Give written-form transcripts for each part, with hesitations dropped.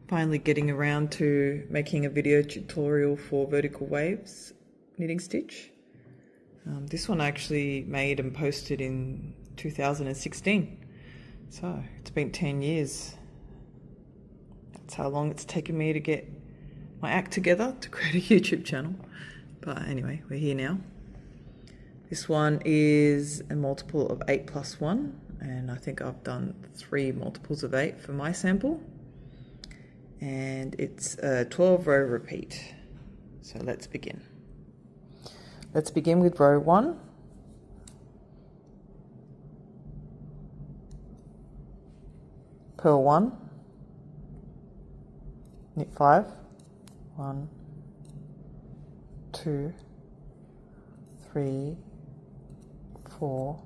Finally getting around to making a video tutorial for vertical waves knitting stitch. This one I actually made and posted in 2016, so it's been 10 years. That's how long it's taken me to get my act together to create a YouTube channel. But anyway, we're here now. This one is a multiple of 8 plus 1, and I think I've done 3 multiples of 8 for my sample. And it's a 12 row repeat. So let's begin. Let's begin with row 1. Purl 1, knit 5, 1, 2, 3, 4,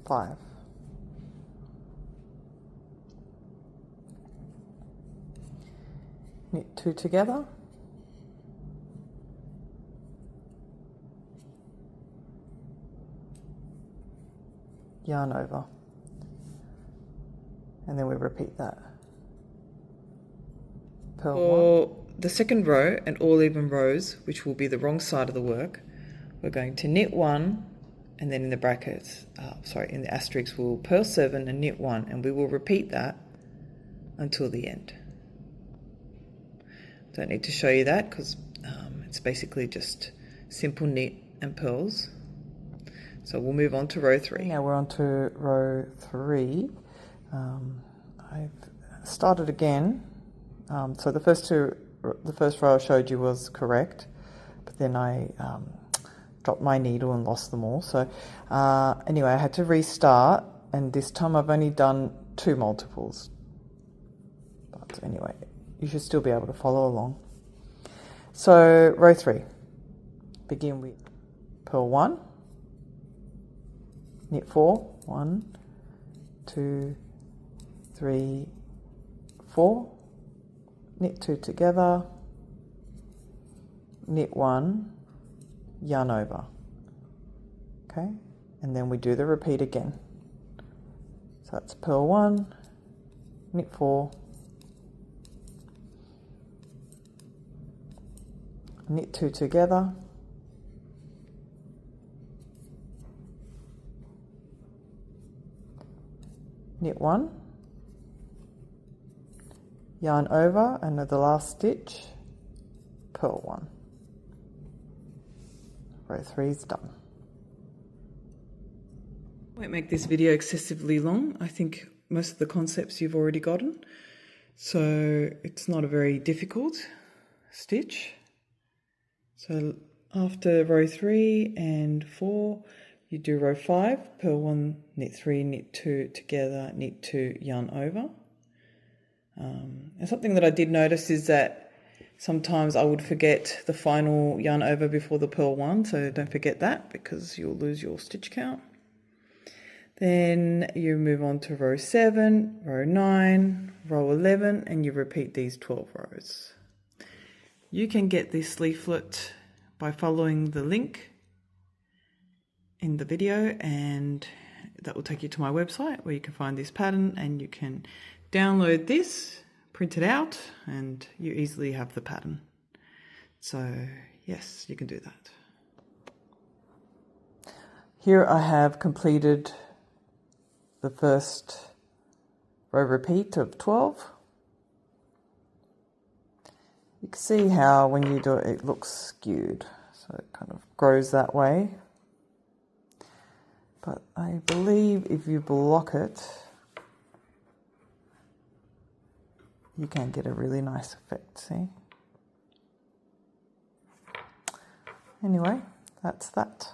5. Knit 2 together, yarn over, and then we repeat that. For the second row and all even rows, which will be the wrong side of the work, we're going to knit 1, and then in the brackets, in the asterisk, we'll purl 7 and knit 1, and we will repeat that until the end. Don't need to show you that because it's basically just simple knit and purls. So we'll move on to row 3. Now we're on to row 3. I've started again. So the first row I showed you was correct, but then I dropped my needle and lost them all. So anyway, I had to restart, and this time I've only done 2 multiples. But anyway, you should still be able to follow along. So row 3, begin with purl 1, knit 4, 1, 2, 3, 4, knit 2 together, knit 1, yarn over, okay, and then we do the repeat again. So that's purl 1, knit 4, knit 2 together, knit 1, yarn over, and at the last stitch, purl 1. Row 3 is done. I won't make this video excessively long. I think most of the concepts you've already gotten, so it's not a very difficult stitch. So after row 3 and 4, you do row 5, purl 1, knit 3, knit 2 together, knit 2, yarn over. And something that I did notice is that sometimes I would forget the final yarn over before the purl 1, so don't forget that because you'll lose your stitch count. Then you move on to row 7, row 9, row 11, and you repeat these 12 rows. You can get this leaflet by following the link in the video, and that will take you to my website where you can find this pattern, and you can download this, print it out, and you easily have the pattern. So yes, you can do that. Here I have completed the first row repeat of 12. You can see how when you do it, it looks skewed, so it kind of grows that way. But I believe if you block it, you can get a really nice effect, see? Anyway, that's that.